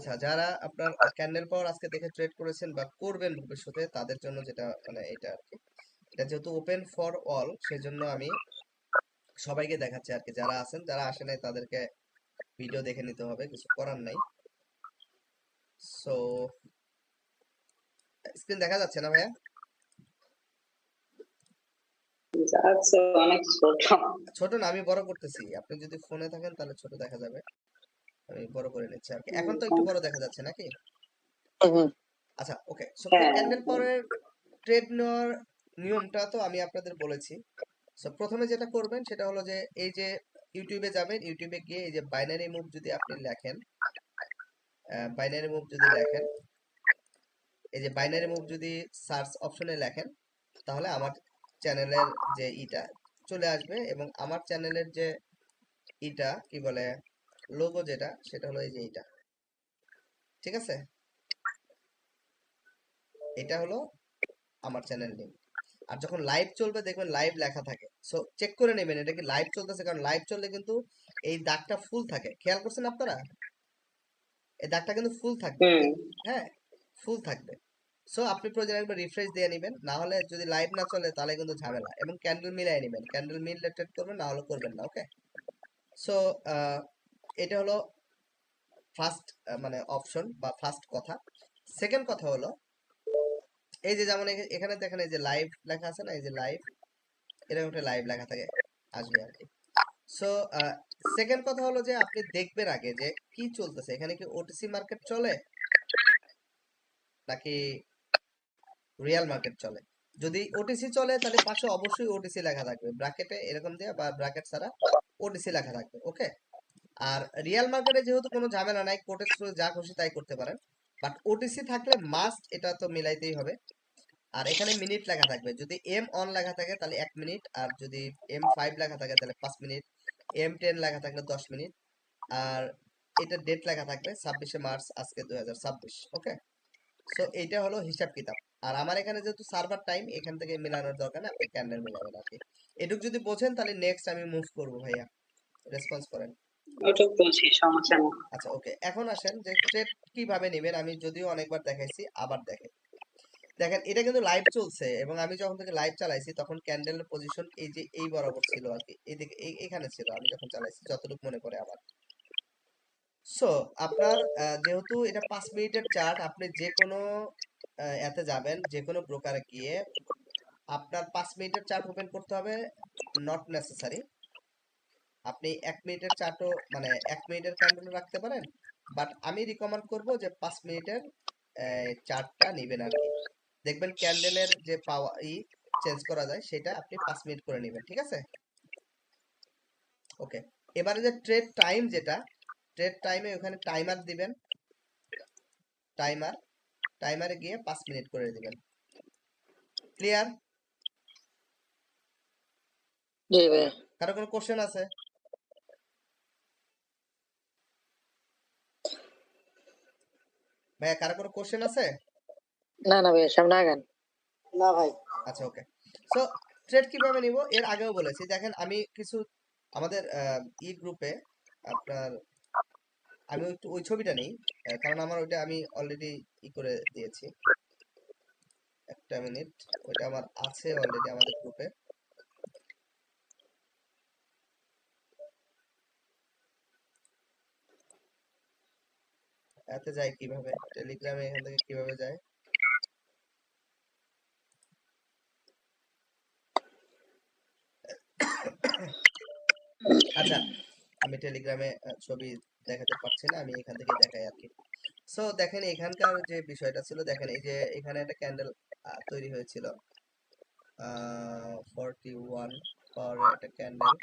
আচ্ছা, যারা আপনার ক্যান্ডেল পাওয়ার আজকে দেখে ট্রেড করেছেন বা করবেন ভবিষ্যতে তাদের জন্য যেটা মানে এটা আর কি, এটা যেহেতু ওপেন ফর অল সেজন্য আমি সবাইকে দেখাচ্ছি আর কি। যারা আছেন, যারা আসে নাই তাদেরকে ভিডিও দেখে নিতে হবে, কিছু করার নাই। সো স্ক্রিন দেখা যাচ্ছে না ভাইয়া? যাচ্ছে অনেক ছোট। ছোট না, আমি বড় করতেছি। আপনি যদি ফোনে থাকেন তাহলে ছোট দেখা যাবে, আমি বড় করে নিচ্ছি আর কি। এখন তো একটু বড় দেখা যাচ্ছে নাকি? আচ্ছা, ওকে। সো হ্যাঁ, ক্যান্ডেল পাওয়ারের ট্রেড নেওয়ার নিয়মটা তো আমি আপনাদের বলেছি। সো প্রথমে যেটা করবেন সেটা হলো যে এই যে ইউটিউবে যাবেন, ইউটিউবে গিয়ে এই যে বাইনারি মুভ যদি আপনি লেখেন, বাইনারি মুভ যদি লেখেন, এই যে বাইনারি মুভ যদি সার্চ অপশনে লেখেন, তাহলে আমার চ্যানেলের যে ইটা চলে আসবে এবং আমার চ্যানেলের যে ইটা কি বলে লোগো যেটা, সেটা হলো এই যে এইটা। ঠিক আছে, এটা হলো আমার চ্যানেল নেম। আর যখন লাইভ চলবে দেখবেন লাইভ লেখা থাকে, সো চেক করে নেবেন এটা কি লাইভ চলতেছে, কারণ লাইভ চললে কিন্তু এই দাগটা ফুল থাকে। খেয়াল করছেন আপনারা? এই দাগটা কিন্তু ফুল থাকবে। হুম, হ্যাঁ, ফুল থাকবে। সো আপনি প্রয়োজন একবার রিফ্রেশ দিয়ে নেবেন, না হলে যদি লাইভ না চলে তাহলে কিন্তু ঝামেলা। এবং ক্যান্ডেল মিলাই নেবেন, ক্যান্ডেল মিল রিলেটেড করবেন, না হলে করবেন না। ওকে। সো এটা হলো ফার্স্ট মানে অপশন বা ফার্স্ট কথা। সেকেন্ড কথা হলো এই যে যেমন এখানে দেখেন এই যে লাইভ লেখা আছে না, এই যে লাইভ, এরকম একটা লাইভ লেখা থাকে, আসবে আর কি। সো সেকেন্ড কথা হলো যে আপনি দেখবেন আগে যে কি চলতেছে, এখানে কি ওটিসি মার্কেট চলে নাকি রিয়াল মার্কেট চলে। যদি ওটিসি চলে তাহলে পাশে অবশ্যই ওটিসি লেখা থাকবে, ব্র্যাকেটে এরকম দিয়ে বা ব্র্যাকেট ছাড়া ওটিসি লেখা থাকবে। ওকে। আর রিয়াল মার্কেটে যেহেতু কোনো ঝামেলা নাই, কোটের থ্রু যা খুশি তাই করতে পারেন, বাট ওটিসি থাকলে মাস্ট এটা তো মিলাইতেই হবে। আর এখানে মিনিট লেখা থাকবে, যদি এম অন লেখা থাকে তাহলে 1 মিনিট, আর যদি M5 লেখা থাকে তাহলে 5 মিনিট, M10 লেখা থাকলে 10 মিনিট। আর এটা ডেট লেখা থাকবে 26শে মার্চ, আজকে 2026। ওকে। সো এইটা হলো হিসাব কিতাব। আর আমার এখানে যেহেতু সার্ভার টাইম, এখান থেকে মেলানোর দরকার নেই, আপনি ক্যান্ডেল মিলাবেন আর কি। এটুক যদি বোঝেন তাহলে নেক্সট আমি মুভ করবো ভাইয়া, রেসপন্স করেন। ওটা বলছি, সমস্যা নেই। আচ্ছা, ওকে। এখন আসেন যে ট্রেড কিভাবে নেবেন, আমি যদিও অনেকবার দেখাইছি, আবার দেখেন। দেখেন এটা কিন্তু লাইভ চলছে এবং আমি যখন থেকে লাইভ চালাইছি তখন ক্যান্ডেলের পজিশন এই যে এই বরাবর ছিল আর কি, এইদিকে এখানে ছিল আমি যখন চালাইছি, যতটুকু মনে পড়ে আমার। সো আপনার যেহেতু এটা 5 মিনিটের চার্ট, আপনি যে কোনো এতে যাবেন, যে কোনো ব্রোকারে গিয়ে আপনার 5 মিনিটের চার্ট ওপেন করতে হবে, নট নেসেসারি। আপনি 1 মিনিটের চার্টও মানে 1 মিনিটের ক্যান্ডেলও রাখতে পারেন, বাট আমি রিকমেন্ড করব যে 5 মিনিটের চার্টটা নেবেন আর কি। দেখবেন ক্যান্ডেলের যে পাওয়ার চেঞ্জ করা যায় সেটা আপনি 5 মিনিট করে নেবেন। ঠিক আছে, ওকে। এবারে যে ট্রেড টাইম, যেটা ট্রেড টাইমে ওখানে টাইমার দিবেন, টাইমার, টাইমারে গিয়ে 5 মিনিট করে দিবেন। ক্লিয়ার? জি ভাই। কারো কোনো কোশ্চেন আছে? ভাইয়া কারো কোনো কোশ্চেন আছে? না না ভাই, সামনে আগান। না ভাই। আচ্ছা, ওকে। সো ট্রেড কিভাবে নিব এর আগেও বলেছি। দেখেন আমি কিছু আমাদের গ্রুপে আপনার, আমি একটু ওই ছবিটা নেই, কারণ আমার ওইটা আমি অলরেডি করে দিয়েছি। একটা মিনিট, ওইটা আমার আছে অলরেডি আমাদের গ্রুপে। এতে যায় কিভাবে, টেলিগ্রামে এখান থেকে কিভাবে যায়? আচ্ছা, আমি টেলিগ্রামে ছবি দেখাতে পারছি না, আমি এখান থেকে দেখাই আর কি। সো দেখেন এখানকার যে বিষয়টা ছিল, দেখেন এই যে এখানে একটা ক্যান্ডেল তৈরি হয়েছিল 41 পাওয়ার একটা ক্যান্ডেল।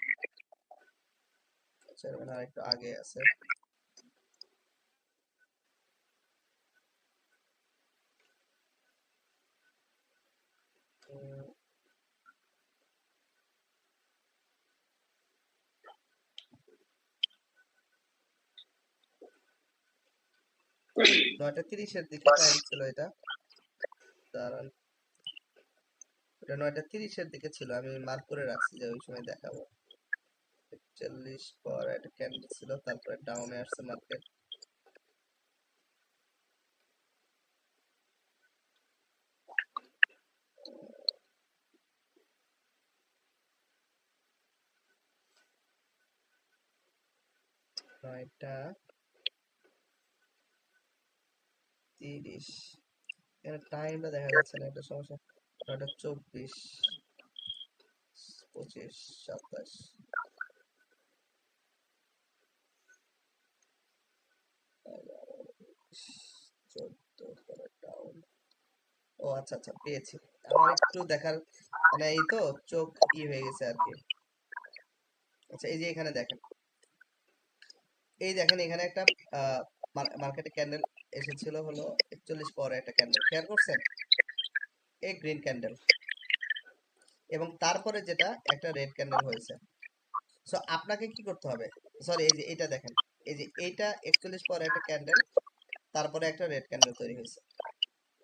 আচ্ছা, মানে আর একটু আগে আছে। উম, 9:30-এর দিকে টাইম ছিল এটা। দাঁড়ান, এটা 9:30-এর দিকে ছিল, আমি মার্ক করে রাখছি যে ওই সময় দেখাবো। 41 পাওয়ার একটা ক্যান্ডেল ছিল, তারপরে ডাউনে আসছে মার্কেট। 9:30 এখানে টাইমটা দেখা যাচ্ছে না, একটা সমস্যা। 9:24 25 27 14 ডাউন। ও আচ্ছা আচ্ছা, পেয়েছি। আমার একটু দেখার মানে এই তো চোখ হয়ে গেছে আর কি। আচ্ছা, এই যে এখানে দেখেন, এই দেখেন এখানে একটা মার্কেটে ক্যান্ডেল এসেছিল হলো 41 পরে একটা ক্যান্ডেল, খেয়াল করছেন? এই গ্রিন ক্যান্ডেল, এবং তারপরে যেটা একটা রেড ক্যান্ডেল হয়েছে। সো আপনাকে কি করতে হবে? সরি, এই যে এটা দেখেন, এই যে এইটা 41 পরে একটা ক্যান্ডেল, তারপরে একটা রেড ক্যান্ডেল তৈরি হয়েছে।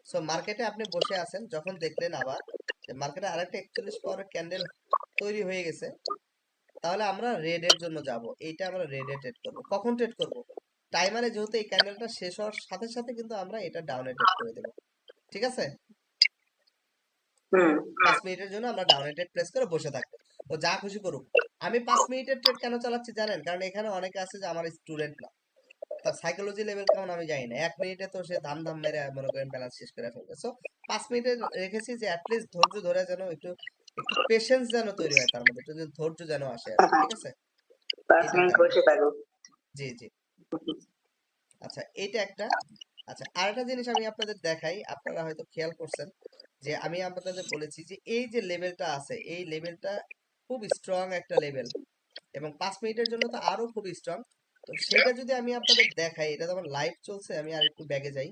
সো মার্কেটে আপনি বসে আছেন, যখন দেখলেন আবার যে মার্কেটে আরেকটা 41 পাওয়ারের ক্যান্ডেল তৈরি হয়ে গেছে, তাহলে আমরা রেড এর জন্য যাব। এইটা আমরা রেড এ ট্রেড করব। কখন ট্রেড করব? টাইমারে, যেহেতু এই ক্যান্ডেলটা শেষ হওয়ার সাথে সাথে কিন্তু আমরা এটা ডাউনে ট্রেড করে দেব। ঠিক আছে? 5 মিনিটের জন্য আমরা ডাউনে ট্রেড প্রেস করে বসে থাকবো, ও যা খুশি করুক। আমি 5 মিনিটের ট্রেড কেন চালাচ্ছি জানেন? কারণ এখানে অনেকে আছে যে আমার স্টুডেন্ট না, তার সাইকোলজি লেভেল কেমন আমি জানি না। 1 মিনিটে তো সে ধাম ধাম মেরে মনে করেন ব্যালেন্স শেষ করে ফেলবে। সো 5 মিনিটে রেখেছি যে অ্যাটলিস্ট ধৈর্য ধরে যেন একটু একটু পেশেন্স যেন তৈরি হয় তার মধ্যে, একটু যেন ধৈর্য যেন আসে আর কি। ঠিক আছে? 5 এটার মিনিট কারণে। বসে থাকো। জি জি। আচ্ছা, এটা একটা। আচ্ছা, আরেকটা জিনিস আমি আপনাদের দেখাই, আপনারা হয়তো খেয়াল করছেন যে আমি আপনাদের বলেছি যে এই যে লেভেলটা আছে, এই লেভেলটা খুব স্ট্রং একটা লেভেল, এবং 5 মিনিটের জন্য তো আরো খুব স্ট্রং। তো সেটা যদি আমি আপনাদের দেখাই, এটা যখন লাইভ চলছে, আমি আর একটু ব্যাগে যাই,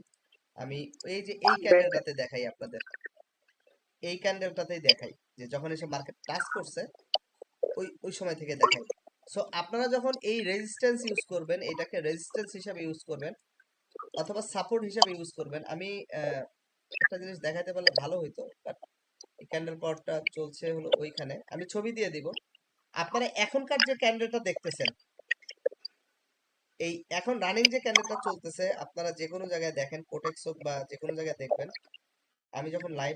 আমি এই যে এই ক্যান্ডেলটাতে দেখাই আপনাদের, এই ক্যান্ডেলটাতেই দেখাই যে যখন এসে মার্কেট টাচ করছে, ওই ওই সময় থেকে দেখাই। সো আপনারা যখন এই রেজিস্ট্যান্স ইউজ করবেন, এটাকে রেজিস্ট্যান্স হিসাবে ইউজ করবেন অথবা সাপোর্ট হিসাবে ইউজ করবেন। আমি একটা জিনিস দেখাতে পারলে ভালো হইতো, বাট এই ক্যান্ডেল পাওয়ারটা চলছে হলো ওইখানে, আমি ছবি দিয়ে দিব। আপনারা এখনকার যে ক্যান্ডেলটা দেখতেছেন, এই এখন রানিং যে ক্যান্ডেলটা চলতেছে, আপনারা যে কোনো জায়গায় দেখেন, কোটেক্স হোক বা যে কোনো জায়গায় দেখবেন, আমি যখন লাইভ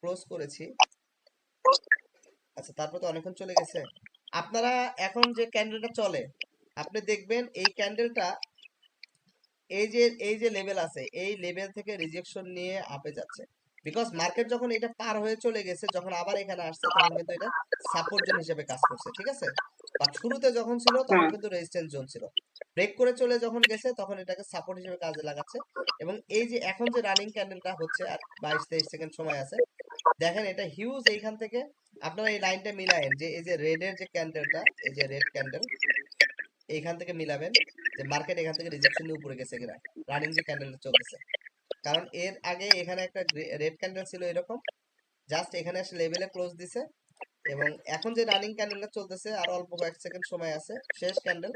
ক্লোজ করেছি, আচ্ছা তারপর তো অনেকক্ষণ চলে গেছে, আপনারা এখন যে ক্যান্ডেলটা চলে, আপনি দেখবেন এই ক্যান্ডেলটা এই যে লেভেল আছে, এই লেভেল থেকে রিজেকশন নিয়ে আপে যাচ্ছে। বিকজ মার্কেট যখন এটা পার হয়ে চলে গেছে, যখন আবার এখানে আসছে, তখন কিন্তু এটা সাপোর্ট জোন হিসেবে কাজ করছে। ঠিক আছে? বাট শুরুতে যখন ছিল তখন কিন্তু রেজিস্ট্যান্স জোন ছিল। ব্রেক করে চলে যখন গেছে, তখন এটাকে সাপোর্ট হিসেবে কাজে লাগাচ্ছে। এবং এই যে এখন যে রানিং ক্যান্ডেলটা হচ্ছে, আর 22-23 সেকেন্ড সময় আছে, দেখেন এটা হিউজ। এইখান থেকে আপনারা এই লাইনটা মিলায়েন, যে এই যে রেড এর যে ক্যান্ডেলটা, এই যে রেড ক্যান্ডেল, এইখান থেকে মিলাবেন যে মার্কেট এখান থেকে রিজেকশন নিয়ে উপরে গেছে কিনা, রানিং যে ক্যান্ডেলটা চলতেছে। কারণ এর আগে এখানে একটা রেড ক্যান্ডেল ছিল এরকম, জাস্ট এখানে এসে লেভেলে ক্লোজ দিছে, এবং এখন যে রানিং ক্যান্ডেলটা চলতেছে, আর অল্প কয়েক সেকেন্ড সময় আছে, শেষ ক্যান্ডেল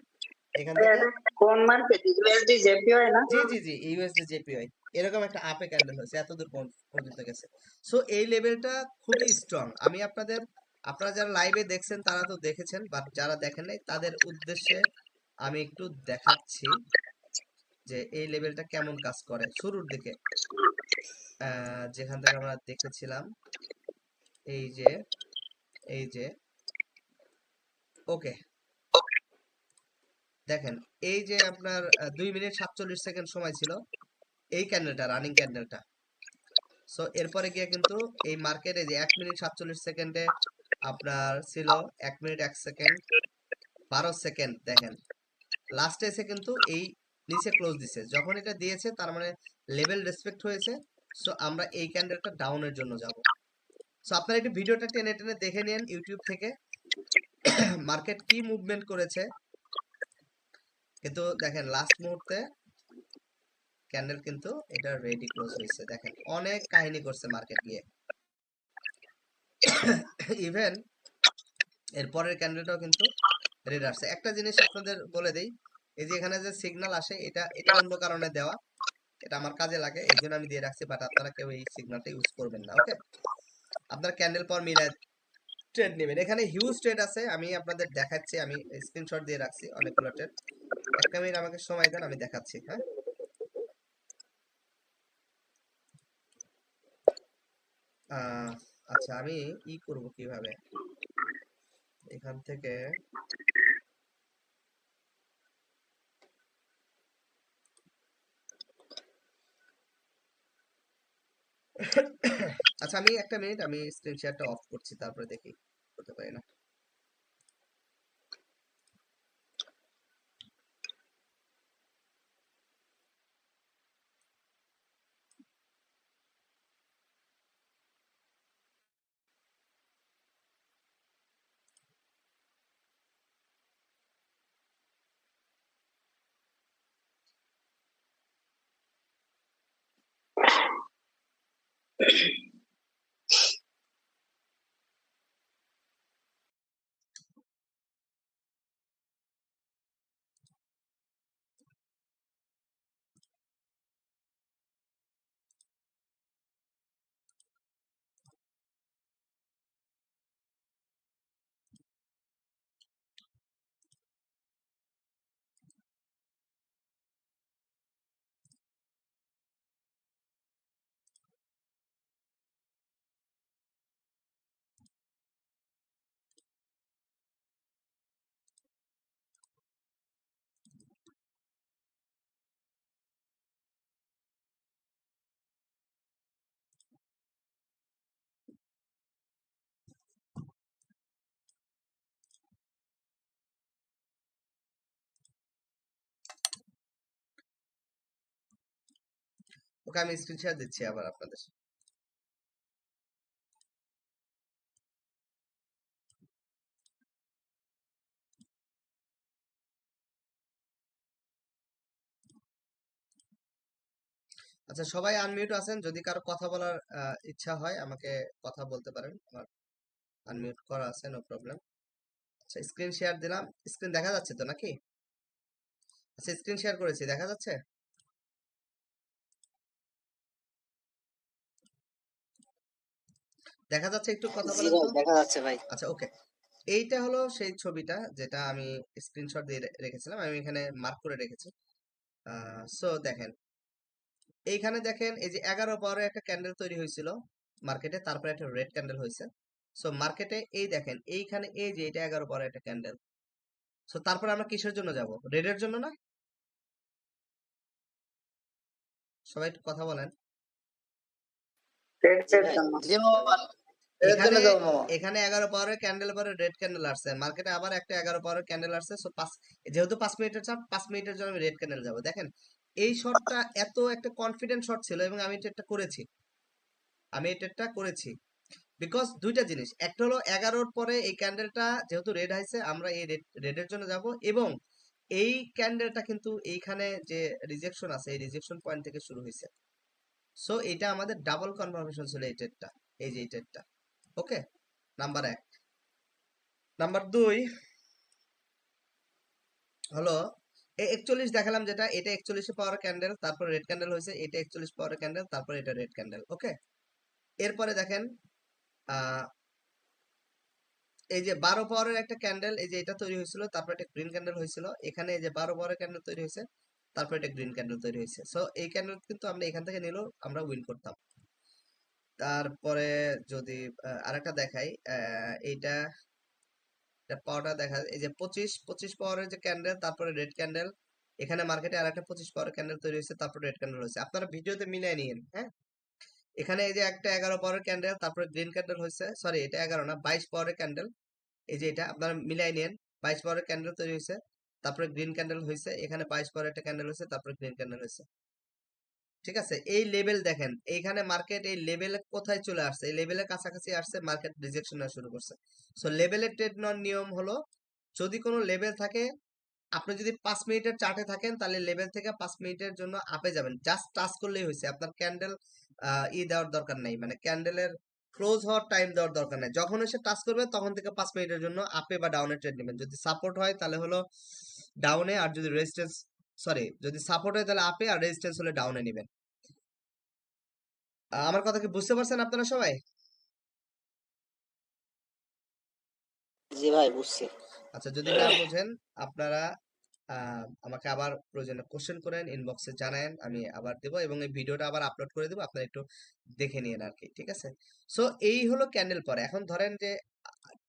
এখান থেকে। কোন মার্কেট? ইউএসডি জেপিওয়াই না? জি জি জি, ইউএসডি জেপিওয়াই এরকম একটা আপে ক্যান্ডেল হয়েছে, এতদূর পর্যন্ত গেছে। সো এই লেভেলটা খুবই স্ট্রং। আমি আপনারা যারা লাইভে দেখছেন তারা তো দেখেছেন, বাট যারা দেখেন নাই তাদের উদ্দেশ্যে আমি একটু দেখাচ্ছি যে এই লেভেলটা কেমন কাজ করে। শুরুর দিকে যেখান থেকে আমরা দেখেছিলাম, এই যে এই যে ওকে, দেখেন এই যে আপনার 2 মিনিট 47 সেকেন্ড সময় ছিল এই ক্যান্ডেলটা, রানিং ক্যান্ডেলটা। সো এরপরে গিয়ে কিন্তু এই মার্কেটে যে 1 মিনিট 47 সেকেন্ডে আপনার ছিল 1 মিনিট 1 সেকেন্ড 12 সেকেন্ড, দেখেন লাস্টে এসে কিন্তু এই নিচে ক্লোজ দিছে। যখন এটা দিয়েছে তার মানে লেভেল রেসপেক্ট হয়েছে। সো আমরা এই ক্যান্ডেলটা ডাউনের জন্য যাব। সো আপনারা একটু ভিডিওটা টেনে টেনে দেখে নিন ইউটিউব থেকে মার্কেট কি মুভমেন্ট করেছে। কিন্তু দেখেন লাস্ট মুহূর্তে ক্যান্ডেল কিন্তু এটা রেডি ক্লোজ হয়েছে। দেখেন অনেক কাহিনী করছে মার্কেট গিয়ে। ইভেন এর পরের ক্যান্ডেলটাও কিন্তু রেড আসছে। একটা জিনিস আপনাদের বলে দেই, এই যে এখানে যে সিগন্যাল আসে, এটা অন্য কারণে দেওয়া, এটা আমার কাজে লাগে এই জন্য আমি দিয়ে রাখছি, বাট আপনারা কেউ এই সিগন্যালটা ইউজ করবেন না। ওকে, আপনার ক্যান্ডেল পাওয়ার মিলায় ট্রেড নেবেন। এখানে হিউজ ট্রেড আছে, আমি আপনাদের দেখাচ্ছি, আমি স্ক্রিনশট দিয়ে রাখছি অনেকগুলো ট্রেড। একটা মিনিট আমাকে সময় দেন, আমি দেখাচ্ছি। হ্যাঁ, আচ্ছা আমি করব কিভাবে এখান থেকে, আচ্ছা আমি একটা মিনিট, আমি স্ক্রিন শেয়ারটা অফ করছি, তারপরে দেখি করতে পারি না। ওকে, আমি স্ক্রিন শেয়ার দিচ্ছি আবার আপনাদের। আচ্ছা সবাই আনমিউট আছেন, যদি কারো কথা বলার ইচ্ছা হয় আমাকে কথা বলতে পারেন, আমার আনমিউট করা আছে, নো প্রবলেম। আচ্ছা স্ক্রিন শেয়ার দিলাম, স্ক্রিন দেখা যাচ্ছে তো নাকি? আচ্ছা স্ক্রিন শেয়ার করেছি, দেখা যাচ্ছে? দেখা যাচ্ছে? একটু কথা জি বলেন ভাই তো। দেখা যাচ্ছে ভাই। আচ্ছা ওকে, এইটা হলো সেই ছবিটা যেটা আমি স্ক্রিনশট দিয়ে রেখেছিলাম, আমি এখানে মার্ক করে রেখেছি। সো দেখেন, এইখানে দেখেন এই যে 11 পাওয়ারে একটা ক্যান্ডেল তৈরি হয়েছিল মার্কেটে, তারপরে একটা রেড ক্যান্ডেল হয়েছে। সো মার্কেটে এই দেখেন এইখানে এই যে এটা 11 পাওয়ারে একটা ক্যান্ডেল। সো তারপরে আমরা কিসের জন্য যাব? রেডের জন্য না? সবাই একটু কথা বলেন। Trade জি এর ভাই জন্য। জি মামা, এর জন্য এখানে যাবো মামা। এখানে 11 পাওয়ারের ক্যান্ডেল পরে রেড ক্যান্ডেল আসছে, মার্কেটে আবার একটা 11 পাওয়ারের ক্যান্ডেল আসছে। সো যেহেতু 5 মিনিটের চাপ, 5 মিনিটের জন্য আমি রেড ক্যান্ডেল যাব। দেখেন এই শটটা এত একটা কনফিডেন্ট শট ছিল এবং আমি এটা করেছি, আমি এটা করেছি বিকজ দুইটা জিনিস, একটা হলো 11-র পরে এই ক্যান্ডেলটা যেহেতু রেড হয়েছে, আমরা এই রেডের জন্য যাব, এবং এই ক্যান্ডেলটা কিন্তু এইখানে যে রিজেকশন আছে এই রিজেকশন পয়েন্ট থেকে শুরু হয়েছে। সো এটা আমাদের ডাবল কনফার্মেশন ছিল এই ট্রেডটা, এই যে এই ট্রেডটা। ওকে, নাম্বার 1। নাম্বার 2 হলো এই 41 দেখালাম যেটা, এটা 41 পাওয়ার ক্যান্ডেল, তারপর রেড ক্যান্ডেল হয়েছে, এটা 41 পাওয়ার ক্যান্ডেল, তারপর এটা রেড ক্যান্ডেল। ওকে, এরপরে দেখেন আহ এই যে 12 পাওয়ারের একটা ক্যান্ডেল, এই যে এটা তৈরি হয়েছিল, তারপর একটা গ্রিন ক্যান্ডেল হয়েছিল এখানে, এই যে 12 পাওয়ারের ক্যান্ডেল তৈরি হয়েছে, তারপর এটা গ্রিন ক্যান্ডেল তৈরি হয়েছে। সো এই ক্যান্ডেল কিন্তু আমরা এখান থেকে নিলেও আমরা উইন করতাম। তারপরে যদি আরেকটা দেখাই, এইটা পাওয়ারটা দেখা, এই যে 25 পাওয়ারের যে ক্যান্ডেল, তারপরে রেড ক্যান্ডেল, এখানে মার্কেটে আর একটা 25 পাওয়ারের ক্যান্ডেল তৈরি হয়েছে, তারপর রেড ক্যান্ডেল হয়েছে। আপনারা ভিডিওতে মিলিয়ে নিন। হ্যাঁ, এখানে এই যে একটা 11 পাওয়ারের ক্যান্ডেল, তারপরে গ্রিন ক্যান্ডেল হয়েছে, সরি এটা 11 না, 22 পাওয়ারের ক্যান্ডেল, এই যে এটা আপনারা মিলাই নিন, 22 পাওয়ারের ক্যান্ডেল তৈরি হয়েছে, তারপরে গ্রিন ক্যান্ডেল হয়েছে, এখানে 22 পাওয়ারের একটা ক্যান্ডেল হয়েছে, তারপরে গ্রিন ক্যান্ডেল হয়েছে। ঠিক আছে, এই লেভেল দেখেন, এইখানে মার্কেট এই লেভেলে কোথায় চলে আসছে, এই লেভেলের কাছাকাছি আসছে, মার্কেট রিজেকশন শুরু করছে। সো লেভেলের ট্রেড নেওয়ার নিয়ম হলো, যদি কোনো লেভেল থাকে, আপনি যদি 5 মিনিটের চার্টে থাকেন তাহলে লেভেল থেকে 5 মিনিটের জন্য আপে যাবেন, জাস্ট টাচ করলেই হয়েছে, আপনার ক্যান্ডেল দেওয়ার দরকার নেই, মানে ক্যান্ডেলের ক্লোজ হওয়ার টাইম দেওয়ার দরকার নেই, যখন এসে টাচ করবে তখন থেকে 5 মিনিটের জন্য আপে বা ডাউনে ট্রেড নেবেন। যদি সাপোর্ট হয় তাহলে হলো ডাউনে, আর যদি রেজিস্ট্যান্স, সরি যদি সাপোর্ট হয় তাহলে আপে, আর রেজিস্ট্যান্স হলে ডাউনে নেবেন। আমার কথা কি বুঝতে পারছেন আপনারা সবাই? জি ভাই বুঝছি। আচ্ছা যদি না বোঝেন আপনারা আমাকে আবার প্রয়োজনে কোশ্চেন করেন, ইনবক্সে জানায়েন, আমি আবার দেব, এবং এই ভিডিওটা আবার আপলোড করে দেবো, আপনারা একটু দেখে নিন আর কি। ঠিক আছে, সো এই হলো ক্যান্ডেল পরে। এখন ধরেন যে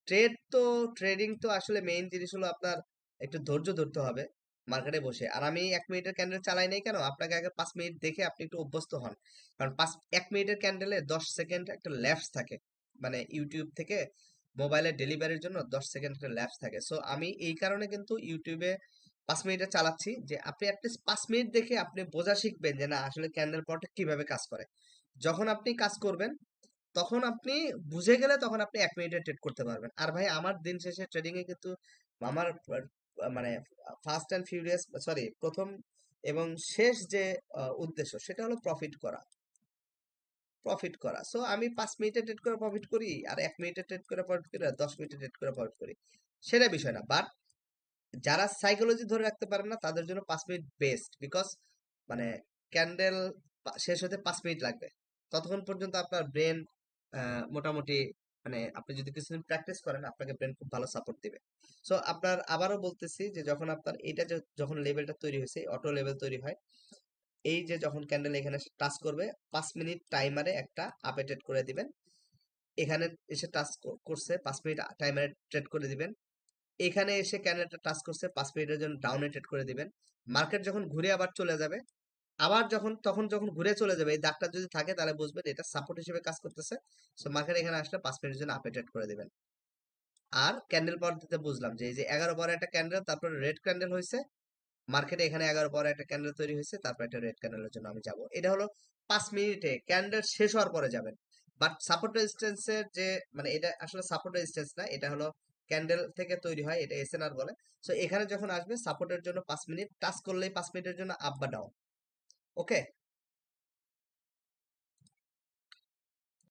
ট্রেড তো, ট্রেডিং তো আসলে মেইন জিনিস হলো আপনার একটু ধৈর্য ধরতে হবে। মার্কেটে বসে। আর আমি 1 মিনিটের ক্যান্ডেল চালাই নাই কেন? আপনাকে আগে 5 মিনিট দেখে আপনি একটু অভ্যস্ত হন। কারণ 1 মিনিটের ক্যান্ডেলে 10 সেকেন্ড একটা ল্যাপস থাকে। মানে ইউটিউব থেকে মোবাইলে ডেলিভারির জন্য 10 সেকেন্ড একটা ল্যাপস থাকে। সো আমি এই কারণে কিন্তু ইউটিউবে 5 মিনিটে চালাচ্ছি যে আপনি অ্যাটলিস্ট 5 মিনিট দেখে আপনি বোঝা শিখবেন যে না আসলে ক্যান্ডেল পটে কিভাবে কাজ করে। যখন আপনি কাজ করবেন তখন আপনি বুঝে গেলে তখন আপনি 1 মিনিটে ট্রেড করতে পারবেন। আর ভাই আমার দিন শেষে ট্রেডিং এ কিন্তু আমার মানে ফার্স্ট এন্ড ফিউরিয়াস সরি প্রথম এবং শেষ যে উদ্দেশ্য সেটা হলো প্রফিট করা। সো আমি 5 মিনিটে ট্রেড করে প্রফিট করি আর 1 মিনিটে ট্রেড করে প্রফিট করি আর 10 মিনিটে ট্রেড করে প্রফিট করি। সেটা বিষয় না। বাট যারা সাইকোলজি ধরে রাখতে পারে না তাদের জন্য 5 মিনিট বেস্ট। বিকজ মানে ক্যান্ডেল শেষ হতে 5 মিনিট লাগবে। ততক্ষণ পর্যন্ত আপনার ব্রেন মোটামুটি মানে আপনি যদি কিছুদিন প্র্যাকটিস করেন আপনাকে ব্রেন খুব ভালো সাপোর্ট দিবে। সো আপনার আবারও বলতেছি যে যখন আপনার এটা যখন লেভেলটা তৈরি হয়েছে অটো লেভেল তৈরি হয়, এই যে যখন ক্যান্ডেল এখানে টাচ করবে 5 মিনিট টাইমারে একটা আপডেট করে দিবেন। এখানে এসে টাচ করছে 5 মিনিট টাইমারে ট্রেড করে দিবেন। এখানে এসে ক্যান্ডেলটা টাচ করছে 5 মিনিটের জন্য ডাউনে ট্রেড করে দিবেন। মার্কেট যখন ঘুরে আবার চলে যাবে, আবার যখন ঘুরে চলে যাবে এই দাগটা যদি থাকে তাহলে বুঝবেন এটা সাপোর্ট হিসেবে কাজ করতেছে। সো মার্কেট এখানে আসলে 5 মিনিটের জন্য আপডেট করে দিবেন। আর ক্যান্ডেল পদ্ধতিতে বুঝলাম যে এই যে 11 পরে একটা ক্যান্ডেল তারপর রেড ক্যান্ডেল হয়েছে, মার্কেটে এখানে 11 পরে একটা ক্যান্ডেল তৈরি হয়েছে, তারপর একটা রেড ক্যান্ডেলের জন্য আমি যাব। এটা হলো 5 মিনিটে ক্যান্ডেল শেষ হওয়ার পরে যাবেন। বাট সাপোর্ট রেজিস্ট্যান্সের যে মানে এটা আসলে সাপোর্ট রেজিস্ট্যান্স না, এটা হলো ক্যান্ডেল থেকে তৈরি হয়, এটা এসএনআর বলে। সো এখানে যখন আসবে সাপোর্টের জন্য 5 মিনিট টাচ করলেই 5 মিনিটের জন্য আপ বা ডাউন। ওকে,